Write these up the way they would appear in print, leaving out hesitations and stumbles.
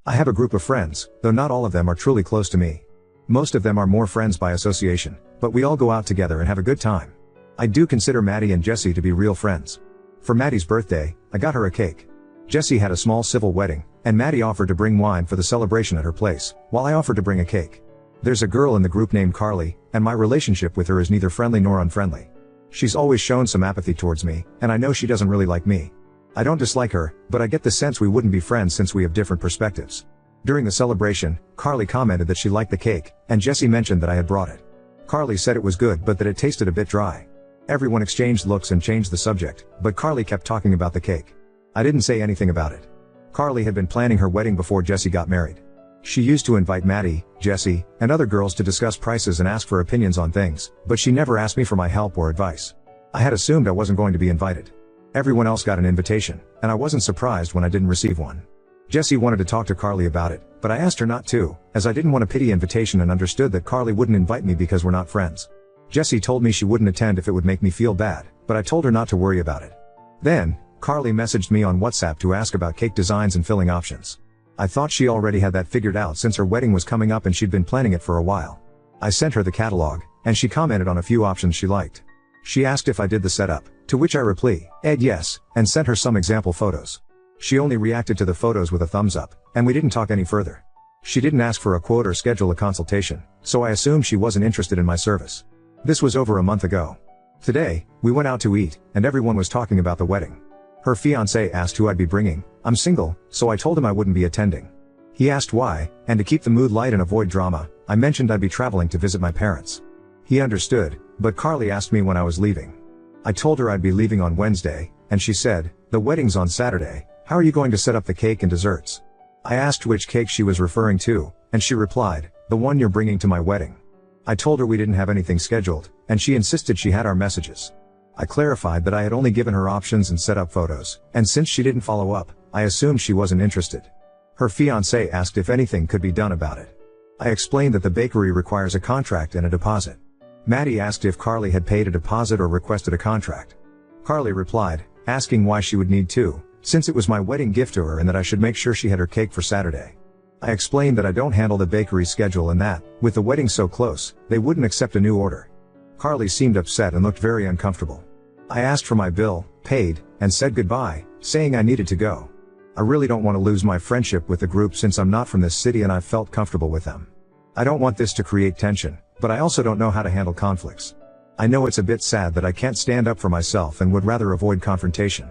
I have a group of friends, though not all of them are truly close to me. Most of them are more friends by association, but we all go out together and have a good time. I do consider Maddie and Jessie to be real friends. For Maddie's birthday, I got her a cake. Jessie had a small civil wedding, and Maddie offered to bring wine for the celebration at her place, while I offered to bring a cake. There's a girl in the group named Carly, and my relationship with her is neither friendly nor unfriendly. She's always shown some apathy towards me, and I know she doesn't really like me. I don't dislike her, but I get the sense we wouldn't be friends since we have different perspectives. During the celebration, Carly commented that she liked the cake, and Jessie mentioned that I had brought it. Carly said it was good but that it tasted a bit dry. Everyone exchanged looks and changed the subject, but Carly kept talking about the cake. I didn't say anything about it. Carly had been planning her wedding before Jessie got married. She used to invite Maddie, Jessie, and other girls to discuss prices and ask for opinions on things, but she never asked me for my help or advice. I had assumed I wasn't going to be invited. Everyone else got an invitation, and I wasn't surprised when I didn't receive one. Jessie wanted to talk to Carly about it, but I asked her not to, as I didn't want a pity invitation and understood that Carly wouldn't invite me because we're not friends. Jessie told me she wouldn't attend if it would make me feel bad, but I told her not to worry about it. Then, Carly messaged me on WhatsApp to ask about cake designs and filling options. I thought she already had that figured out since her wedding was coming up and she'd been planning it for a while. I sent her the catalog, and she commented on a few options she liked. She asked if I did the setup, to which I replied, yes, and sent her some example photos. She only reacted to the photos with a thumbs up, and we didn't talk any further. She didn't ask for a quote or schedule a consultation, so I assumed she wasn't interested in my service. This was over a month ago. Today, we went out to eat, and everyone was talking about the wedding. Her fiancé asked who I'd be bringing. I'm single, so I told him I wouldn't be attending. He asked why, and to keep the mood light and avoid drama, I mentioned I'd be traveling to visit my parents. He understood, but Carly asked me when I was leaving. I told her I'd be leaving on Wednesday, and she said, "The wedding's on Saturday. How are you going to set up the cake and desserts?" I asked which cake she was referring to, and she replied, "The one you're bringing to my wedding." I told her we didn't have anything scheduled, and she insisted she had our messages. I clarified that I had only given her options and set up photos, and since she didn't follow up, I assumed she wasn't interested. Her fiancé asked if anything could be done about it. I explained that the bakery requires a contract and a deposit. Maddie asked if Carly had paid a deposit or requested a contract. Carly replied, asking why she would need to, since it was my wedding gift to her and that I should make sure she had her cake for Saturday. I explained that I don't handle the bakery's schedule and that, with the wedding so close, they wouldn't accept a new order. Carly seemed upset and looked very uncomfortable. I asked for my bill, paid, and said goodbye, saying I needed to go. I really don't want to lose my friendship with the group since I'm not from this city and I've felt comfortable with them. I don't want this to create tension, but I also don't know how to handle conflicts. I know it's a bit sad that I can't stand up for myself and would rather avoid confrontation.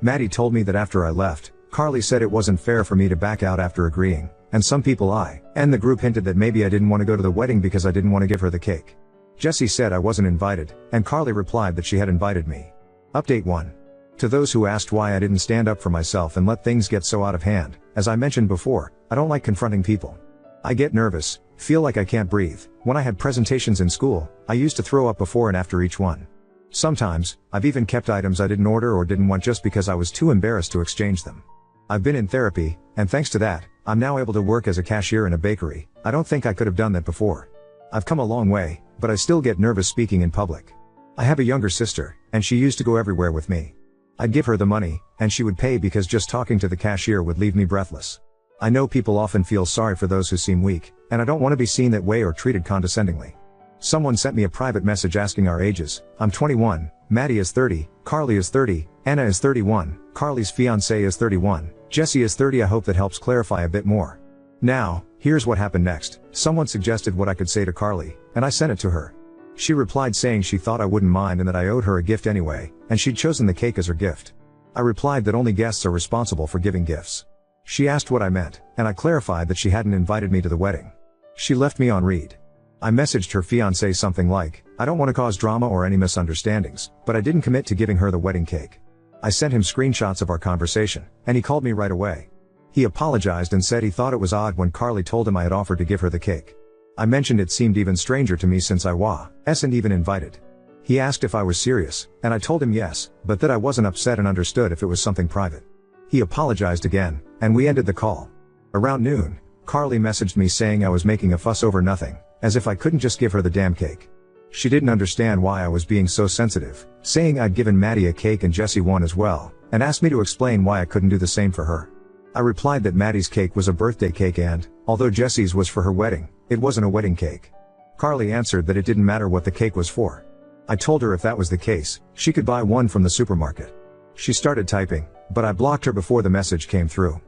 Maddie told me that after I left, Carly said it wasn't fair for me to back out after agreeing, and some people and the group hinted that maybe I didn't want to go to the wedding because I didn't want to give her the cake. Jessie said I wasn't invited, and Carly replied that she had invited me. Update 1. To those who asked why I didn't stand up for myself and let things get so out of hand, as I mentioned before, I don't like confronting people. I get nervous, feel like I can't breathe. When I had presentations in school, I used to throw up before and after each one. Sometimes, I've even kept items I didn't order or didn't want just because I was too embarrassed to exchange them. I've been in therapy, and thanks to that, I'm now able to work as a cashier in a bakery. I don't think I could have done that before. I've come a long way, but I still get nervous speaking in public. I have a younger sister, and she used to go everywhere with me. I'd give her the money, and she would pay because just talking to the cashier would leave me breathless. I know people often feel sorry for those who seem weak, and I don't want to be seen that way or treated condescendingly. Someone sent me a private message asking our ages. I'm 21, Maddie is 30, Carly is 30, Anna is 31, Carly's fiancé is 31, Jessie is 30. I hope that helps clarify a bit more. Now, here's what happened next. Someone suggested what I could say to Carly, and I sent it to her. She replied saying she thought I wouldn't mind and that I owed her a gift anyway, and she'd chosen the cake as her gift. I replied that only guests are responsible for giving gifts. She asked what I meant, and I clarified that she hadn't invited me to the wedding. She left me on read. I messaged her fiancé something like, I don't want to cause drama or any misunderstandings, but I didn't commit to giving her the wedding cake. I sent him screenshots of our conversation, and he called me right away. He apologized and said he thought it was odd when Carly told him I had offered to give her the cake. I mentioned it seemed even stranger to me since I wasn't even invited. He asked if I was serious, and I told him yes, but that I wasn't upset and understood if it was something private. He apologized again, and we ended the call. Around noon, Carly messaged me saying I was making a fuss over nothing, as if I couldn't just give her the damn cake. She didn't understand why I was being so sensitive, saying I'd given Maddie a cake and Jessie one as well, and asked me to explain why I couldn't do the same for her. I replied that Maddie's cake was a birthday cake and, although Jesse's was for her wedding, it wasn't a wedding cake. Carly answered that it didn't matter what the cake was for. I told her if that was the case, she could buy one from the supermarket. She started typing, but I blocked her before the message came through.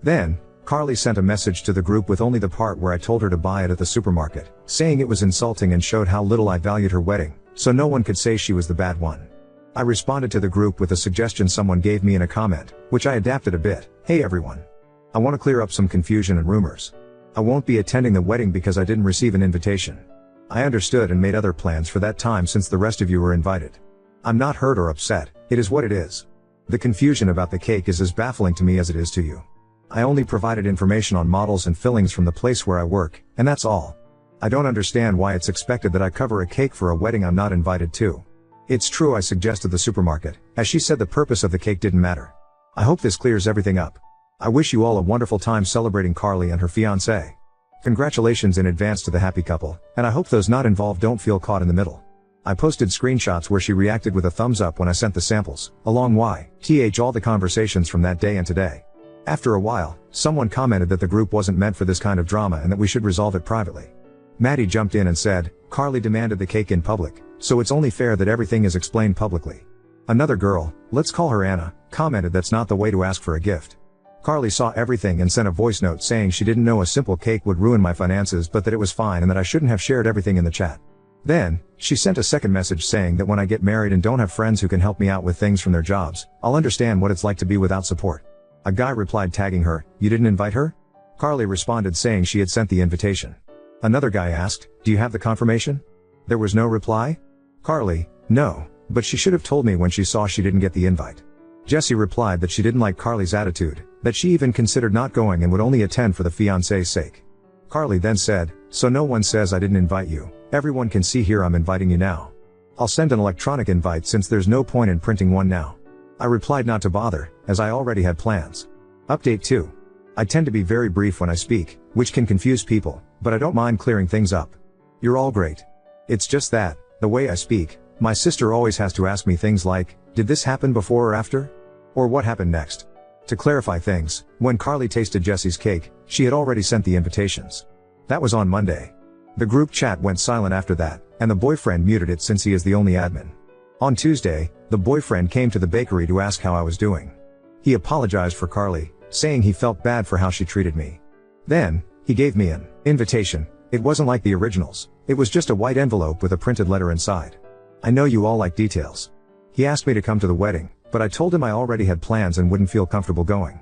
Then, Carly sent a message to the group with only the part where I told her to buy it at the supermarket, saying it was insulting and showed how little I valued her wedding, so no one could say she was the bad one. I responded to the group with a suggestion someone gave me in a comment, which I adapted a bit. Hey everyone. I want to clear up some confusion and rumors. I won't be attending the wedding because I didn't receive an invitation. I understood and made other plans for that time since the rest of you were invited. I'm not hurt or upset, it is what it is. The confusion about the cake is as baffling to me as it is to you. I only provided information on models and fillings from the place where I work, and that's all. I don't understand why it's expected that I cover a cake for a wedding I'm not invited to. It's true I suggested the supermarket, as she said the purpose of the cake didn't matter. I hope this clears everything up. I wish you all a wonderful time celebrating Carly and her fiancé. Congratulations in advance to the happy couple, and I hope those not involved don't feel caught in the middle. I posted screenshots where she reacted with a thumbs up when I sent the samples, along with all the conversations from that day and today. After a while, someone commented that the group wasn't meant for this kind of drama and that we should resolve it privately. Maddie jumped in and said, Carly demanded the cake in public, so it's only fair that everything is explained publicly. Another girl, let's call her Anna, commented that's not the way to ask for a gift. Carly saw everything and sent a voice note saying she didn't know a simple cake would ruin my finances but that it was fine and that I shouldn't have shared everything in the chat. Then, she sent a second message saying that when I get married and don't have friends who can help me out with things from their jobs, I'll understand what it's like to be without support. A guy replied tagging her, you didn't invite her? Carly responded saying she had sent the invitation. Another guy asked, do you have the confirmation? There was no reply? Carly, no, but she should have told me when she saw she didn't get the invite. Jessie replied that she didn't like Carly's attitude, that she even considered not going and would only attend for the fiancé's sake. Carly then said, so no one says I didn't invite you, everyone can see here I'm inviting you now. I'll send an electronic invite since there's no point in printing one now. I replied not to bother, as I already had plans. Update 2. I tend to be very brief when I speak, which can confuse people, but I don't mind clearing things up. You're all great. It's just that, the way I speak, my sister always has to ask me things like, did this happen before or after? Or what happened next? To clarify things, when Carly tasted Jessie's cake, she had already sent the invitations. That was on Monday. The group chat went silent after that, and the boyfriend muted it since he is the only admin. On Tuesday, the boyfriend came to the bakery to ask how I was doing. He apologized for Carly, saying he felt bad for how she treated me. Then, he gave me an invitation. It wasn't like the originals, it was just a white envelope with a printed letter inside. I know you all like details. He asked me to come to the wedding, but I told him I already had plans and wouldn't feel comfortable going.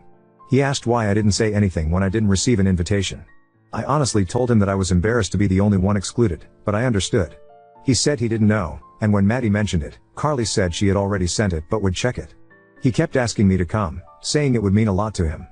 He asked why I didn't say anything when I didn't receive an invitation. I honestly told him that I was embarrassed to be the only one excluded, but I understood. He said he didn't know, and when Maddie mentioned it, Carly said she had already sent it but would check it. He kept asking me to come, saying it would mean a lot to him.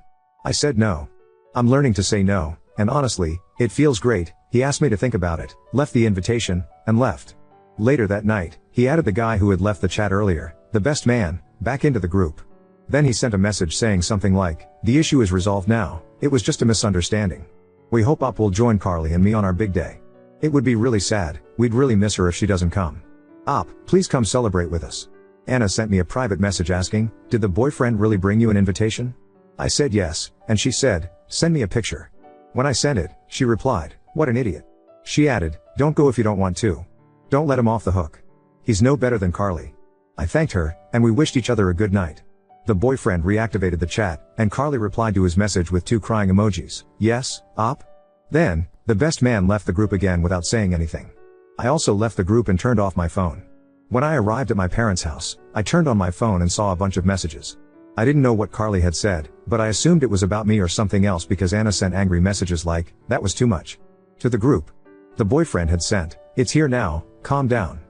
I said no. I'm learning to say no, and honestly, it feels great. He asked me to think about it, left the invitation, and left. Later that night, he added the guy who had left the chat earlier, the best man, back into the group. Then he sent a message saying something like, the issue is resolved now, it was just a misunderstanding. We hope Op will join Carly and me on our big day. It would be really sad, we'd really miss her if she doesn't come. Op, please come celebrate with us. Anna sent me a private message asking, did the boyfriend really bring you an invitation? I said yes, and she said, send me a picture. When I sent it, she replied, what an idiot. She added, don't go if you don't want to. Don't let him off the hook. He's no better than Carly. I thanked her, and we wished each other a good night. The boyfriend reactivated the chat, and Carly replied to his message with 2 crying emojis. Yes, Op? Then, the best man left the group again without saying anything. I also left the group and turned off my phone. When I arrived at my parents' house, I turned on my phone and saw a bunch of messages. I didn't know what Carly had said, but I assumed it was about me or something else because Anna sent angry messages like, that was too much. To the group. The boyfriend had sent, it's here now, calm down.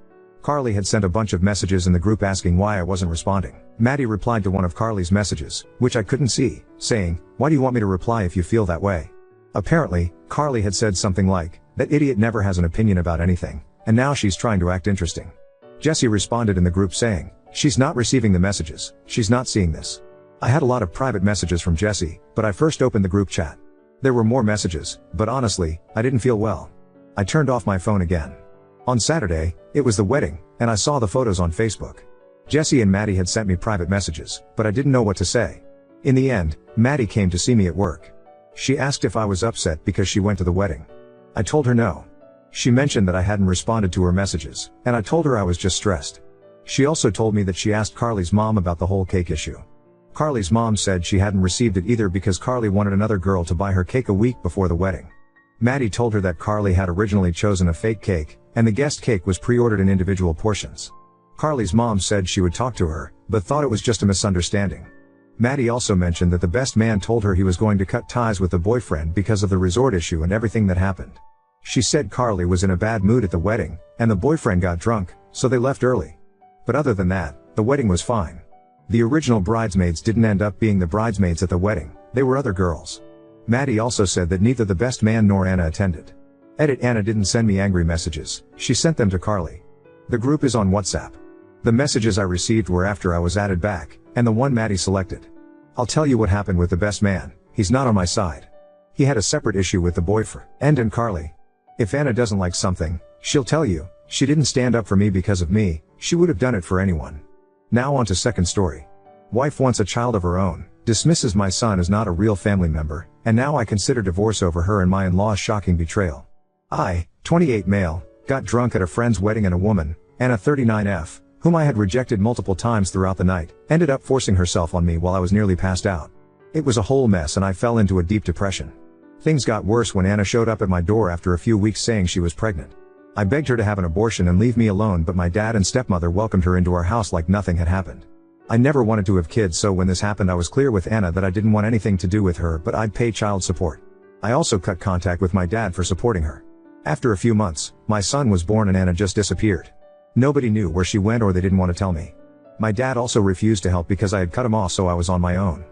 Carly had sent a bunch of messages in the group asking why I wasn't responding. Maddie replied to one of Carly's messages, which I couldn't see, saying, why do you want me to reply if you feel that way? Apparently, Carly had said something like, that idiot never has an opinion about anything, and now she's trying to act interesting. Jessie responded in the group saying, she's not receiving the messages, she's not seeing this. I had a lot of private messages from Jessie, but I first opened the group chat. There were more messages, but honestly, I didn't feel well. I turned off my phone again. On Saturday, it was the wedding, and I saw the photos on Facebook. Jessie and Maddie had sent me private messages, but I didn't know what to say. In the end, Maddie came to see me at work. She asked if I was upset because she went to the wedding. I told her no. She mentioned that I hadn't responded to her messages, and I told her I was just stressed. She also told me that she asked Carly's mom about the whole cake issue. Carly's mom said she hadn't received it either because Carly wanted another girl to buy her cake a week before the wedding. Maddie told her that Carly had originally chosen a fake cake, and the guest cake was pre-ordered in individual portions. Carly's mom said she would talk to her, but thought it was just a misunderstanding. Maddie also mentioned that the best man told her he was going to cut ties with the boyfriend because of the resort issue and everything that happened. She said Carly was in a bad mood at the wedding, and the boyfriend got drunk, so they left early. But other than that, the wedding was fine. The original bridesmaids didn't end up being the bridesmaids at the wedding, they were other girls. Maddie also said that neither the best man nor Anna attended. Edit: Anna didn't send me angry messages, she sent them to Carly. The group is on WhatsApp. The messages I received were after I was added back, and the one Maddie selected. I'll tell you what happened with the best man, he's not on my side. He had a separate issue with the boyfriend and Carly. If Anna doesn't like something, she'll tell you. She didn't stand up for me because of me, she would have done it for anyone. Now on to second story. Wife wants a child of her own, dismisses my son as not a real family member, and now I consider divorce over her and my in-laws shocking betrayal. I, 28 male, got drunk at a friend's wedding and a woman, Anna 39F, whom I had rejected multiple times throughout the night, ended up forcing herself on me while I was nearly passed out. It was a whole mess and I fell into a deep depression. Things got worse when Anna showed up at my door after a few weeks saying she was pregnant. I begged her to have an abortion and leave me alone, but my dad and stepmother welcomed her into our house like nothing had happened. I never wanted to have kids, so when this happened I was clear with Anna that I didn't want anything to do with her, but I'd pay child support. I also cut contact with my dad for supporting her. After a few months, my son was born and Anna just disappeared. Nobody knew where she went or they didn't want to tell me. My dad also refused to help because I had cut him off, so I was on my own.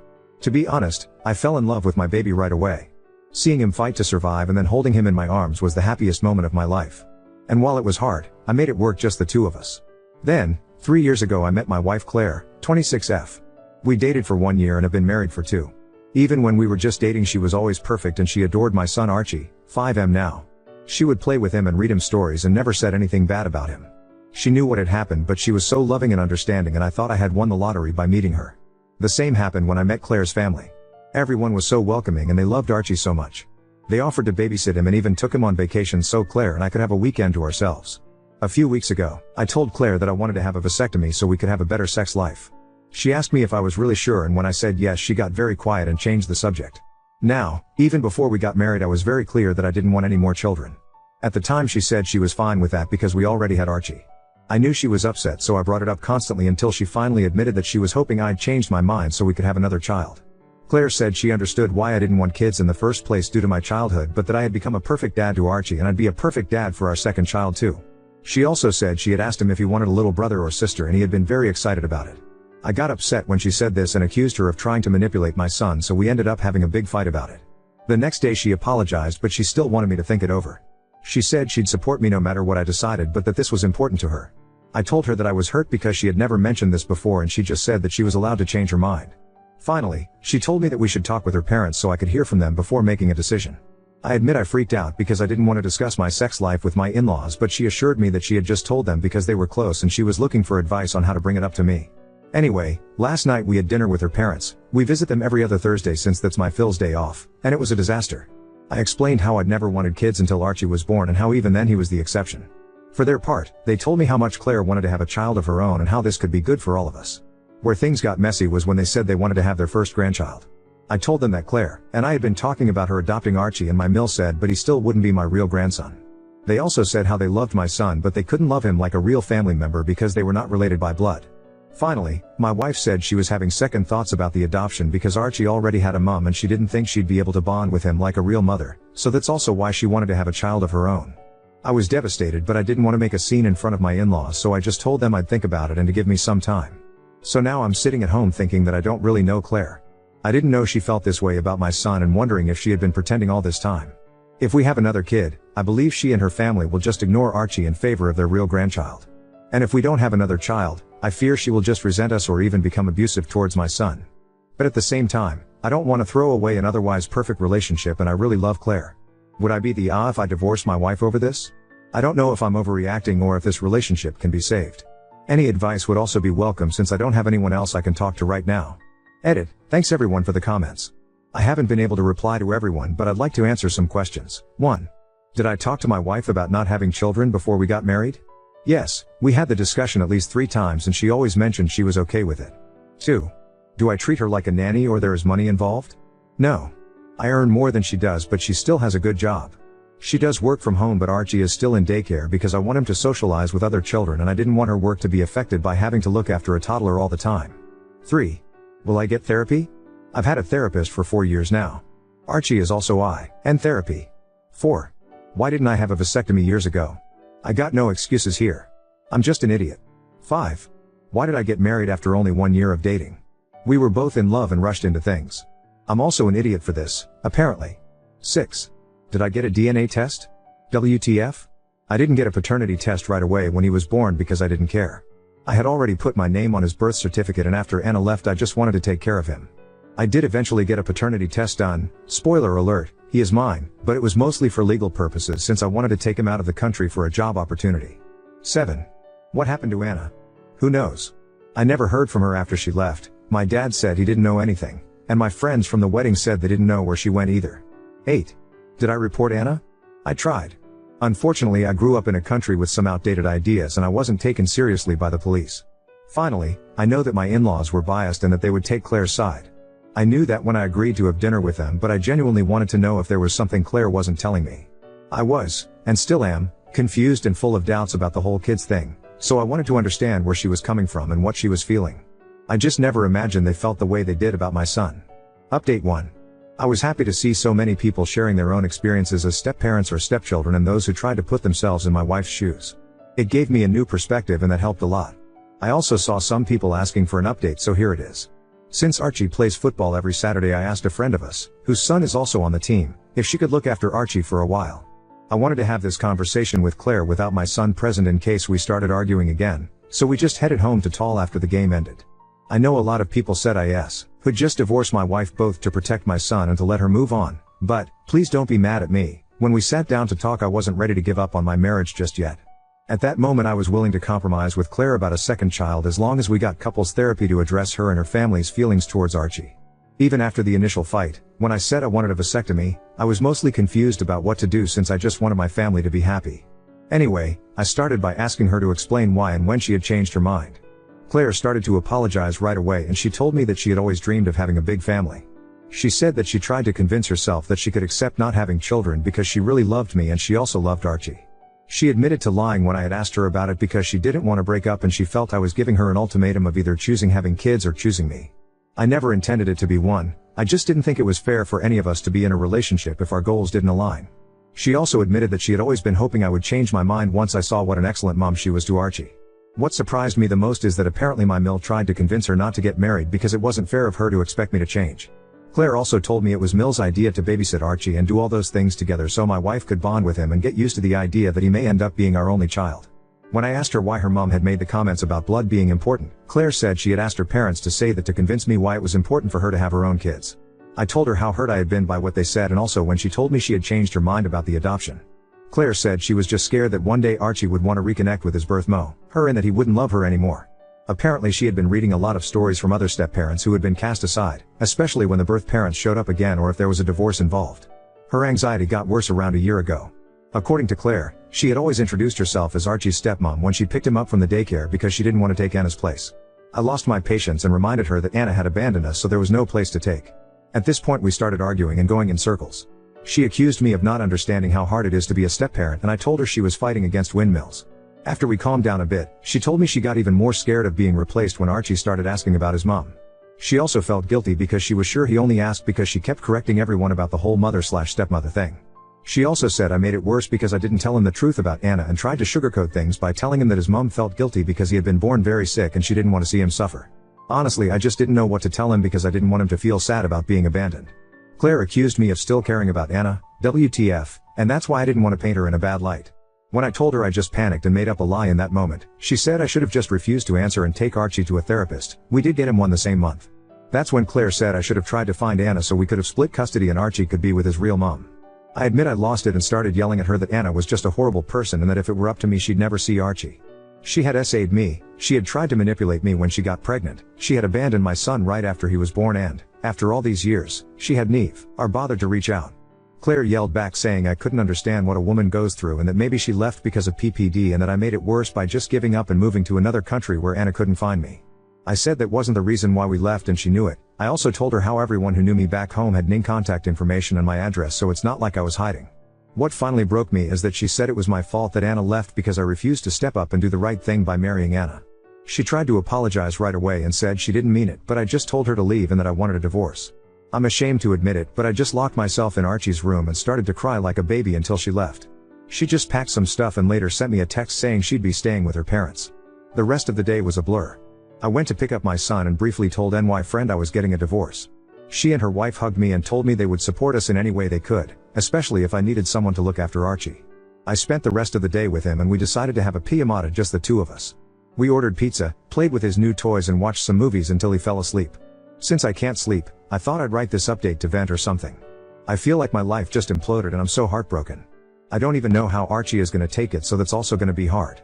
To be honest, I fell in love with my baby right away. Seeing him fight to survive and then holding him in my arms was the happiest moment of my life. And while it was hard, I made it work, just the two of us. Then, 3 years ago I met my wife Claire, 26F. We dated for 1 year and have been married for 2. Even when we were just dating she was always perfect and she adored my son Archie, 5M now. She would play with him and read him stories and never said anything bad about him. She knew what had happened, but she was so loving and understanding, and I thought I had won the lottery by meeting her. The same happened when I met Claire's family. Everyone was so welcoming and they loved Archie so much. They offered to babysit him and even took him on vacation so Claire and I could have a weekend to ourselves. A few weeks ago, I told Claire that I wanted to have a vasectomy so we could have a better sex life. She asked me if I was really sure, and when I said yes she got very quiet and changed the subject. Now, even before we got married I was very clear that I didn't want any more children. At the time she said she was fine with that because we already had Archie. I knew she was upset, so I brought it up constantly until she finally admitted that she was hoping I'd changed my mind so we could have another child. Claire said she understood why I didn't want kids in the first place due to my childhood, but that I had become a perfect dad to Archie and I'd be a perfect dad for our second child too. She also said she had asked him if he wanted a little brother or sister and he had been very excited about it. I got upset when she said this and accused her of trying to manipulate my son, so we ended up having a big fight about it. The next day she apologized, but she still wanted me to think it over. She said she'd support me no matter what I decided, but that this was important to her. I told her that I was hurt because she had never mentioned this before and she just said that she was allowed to change her mind. Finally, she told me that we should talk with her parents so I could hear from them before making a decision. I admit I freaked out because I didn't want to discuss my sex life with my in-laws, but she assured me that she had just told them because they were close and she was looking for advice on how to bring it up to me. Anyway, last night we had dinner with her parents. We visit them every other Thursday since that's my Phil's day off, and it was a disaster. I explained how I'd never wanted kids until Archie was born and how even then he was the exception. For their part, they told me how much Claire wanted to have a child of her own and how this could be good for all of us. Where things got messy was when they said they wanted to have their first grandchild. I told them that Claire and I had been talking about her adopting Archie, and my mill said but he still wouldn't be my real grandson. They also said how they loved my son but they couldn't love him like a real family member because they were not related by blood. Finally, my wife said she was having second thoughts about the adoption because Archie already had a mom and she didn't think she'd be able to bond with him like a real mother, so that's also why she wanted to have a child of her own. I was devastated, but I didn't want to make a scene in front of my in-laws, so I just told them I'd think about it and to give me some time. So now I'm sitting at home thinking that I don't really know Claire. I didn't know she felt this way about my son and wondering if she had been pretending all this time. If we have another kid, I believe she and her family will just ignore Archie in favor of their real grandchild. And if we don't have another child, I fear she will just resent us or even become abusive towards my son. But at the same time, I don't want to throw away an otherwise perfect relationship and I really love Claire. Would I be the if I divorced my wife over this? I don't know if I'm overreacting or if this relationship can be saved. Any advice would also be welcome since I don't have anyone else I can talk to right now. Edit. Thanks everyone for the comments. I haven't been able to reply to everyone, but I'd like to answer some questions. 1. Did I talk to my wife about not having children before we got married? Yes, we had the discussion at least 3 times and she always mentioned she was okay with it. 2. Do I treat her like a nanny or there is money involved? No. I earn more than she does, but she still has a good job. She does work from home, but Archie is still in daycare because I want him to socialize with other children and I didn't want her work to be affected by having to look after a toddler all the time. 3. Will I get therapy? I've had a therapist for 4 years now. Archie is also in therapy. 4. Why didn't I have a vasectomy years ago? I got no excuses here. I'm just an idiot. 5. Why did I get married after only 1 year of dating? We were both in love and rushed into things. I'm also an idiot for this, apparently. 6. Did I get a DNA test? WTF? I didn't get a paternity test right away when he was born because I didn't care. I had already put my name on his birth certificate and after Anna left I just wanted to take care of him. I did eventually get a paternity test done. Spoiler alert, he is mine, but it was mostly for legal purposes since I wanted to take him out of the country for a job opportunity. 7. What happened to Anna? Who knows? I never heard from her after she left. My dad said he didn't know anything, and my friends from the wedding said they didn't know where she went either. 8. Did I report Anna? I tried. Unfortunately, I grew up in a country with some outdated ideas and I wasn't taken seriously by the police. Finally, I know that my in-laws were biased and that they would take Claire's side. I knew that when I agreed to have dinner with them, but I genuinely wanted to know if there was something Claire wasn't telling me. I was, and still am, confused and full of doubts about the whole kids thing, so I wanted to understand where she was coming from and what she was feeling. I just never imagined they felt the way they did about my son. Update 1. I was happy to see so many people sharing their own experiences as step-parents or stepchildren and those who tried to put themselves in my wife's shoes. It gave me a new perspective and that helped a lot. I also saw some people asking for an update, so here it is. Since Archie plays football every Saturday, I asked a friend of us, whose son is also on the team, if she could look after Archie for a while. I wanted to have this conversation with Claire without my son present in case we started arguing again, so we just headed home to Tall after the game ended. I know a lot of people said could just divorce my wife both to protect my son and to let her move on, but, please don't be mad at me, when we sat down to talk I wasn't ready to give up on my marriage just yet. At that moment I was willing to compromise with Claire about a second child as long as we got couples therapy to address her and her family's feelings towards Archie. Even after the initial fight, when I said I wanted a vasectomy, I was mostly confused about what to do since I just wanted my family to be happy. Anyway, I started by asking her to explain why and when she had changed her mind. Claire started to apologize right away and she told me that she had always dreamed of having a big family. She said that she tried to convince herself that she could accept not having children because she really loved me and she also loved Archie. She admitted to lying when I had asked her about it because she didn't want to break up and she felt I was giving her an ultimatum of either choosing having kids or choosing me. I never intended it to be one, I just didn't think it was fair for any of us to be in a relationship if our goals didn't align. She also admitted that she had always been hoping I would change my mind once I saw what an excellent mom she was to Archie. What surprised me the most is that apparently my Mill tried to convince her not to get married because it wasn't fair of her to expect me to change. Claire also told me it was Mill's idea to babysit Archie and do all those things together so my wife could bond with him and get used to the idea that he may end up being our only child. When I asked her why her mom had made the comments about blood being important, Claire said she had asked her parents to say that to convince me why it was important for her to have her own kids. I told her how hurt I had been by what they said and also when she told me she had changed her mind about the adoption. Claire said she was just scared that one day Archie would want to reconnect with his birth mother, and that he wouldn't love her anymore. Apparently she had been reading a lot of stories from other step-parents who had been cast aside, especially when the birth parents showed up again or if there was a divorce involved. Her anxiety got worse around a year ago. According to Claire, she had always introduced herself as Archie's stepmom when she picked him up from the daycare because she didn't want to take Anna's place. I lost my patience and reminded her that Anna had abandoned us so there was no place to take. At this point we started arguing and going in circles. She accused me of not understanding how hard it is to be a step-parent and I told her she was fighting against windmills. After we calmed down a bit, she told me she got even more scared of being replaced when Archie started asking about his mom. She also felt guilty because she was sure he only asked because she kept correcting everyone about the whole mother/stepmother thing. She also said I made it worse because I didn't tell him the truth about Anna and tried to sugarcoat things by telling him that his mom felt guilty because he had been born very sick and she didn't want to see him suffer. Honestly, I just didn't know what to tell him because I didn't want him to feel sad about being abandoned. Claire accused me of still caring about Anna, WTF, and that's why I didn't want to paint her in a bad light. When I told her I just panicked and made up a lie in that moment, she said I should have just refused to answer and take Archie to a therapist. We did get him one the same month. That's when Claire said I should have tried to find Anna so we could have split custody and Archie could be with his real mom. I admit I lost it and started yelling at her that Anna was just a horrible person and that if it were up to me she'd never see Archie. She had SA'd me, she had tried to manipulate me when she got pregnant, she had abandoned my son right after he was born and, after all these years, she had never bothered to reach out. Claire yelled back saying I couldn't understand what a woman goes through and that maybe she left because of PPD and that I made it worse by just giving up and moving to another country where Anna couldn't find me. I said that wasn't the reason why we left and she knew it. I also told her how everyone who knew me back home had Ning contact information and my address, so it's not like I was hiding. What finally broke me is that she said it was my fault that Anna left because I refused to step up and do the right thing by marrying Anna. She tried to apologize right away and said she didn't mean it, but I just told her to leave and that I wanted a divorce. I'm ashamed to admit it, but I just locked myself in Archie's room and started to cry like a baby until she left. She just packed some stuff and later sent me a text saying she'd be staying with her parents. The rest of the day was a blur. I went to pick up my son and briefly told NY friend I was getting a divorce. She and her wife hugged me and told me they would support us in any way they could, especially if I needed someone to look after Archie. I spent the rest of the day with him and we decided to have a pijamada, just the two of us. We ordered pizza, played with his new toys and watched some movies until he fell asleep. Since I can't sleep, I thought I'd write this update to vent or something. I feel like my life just imploded and I'm so heartbroken. I don't even know how Archie is gonna take it, so that's also gonna be hard.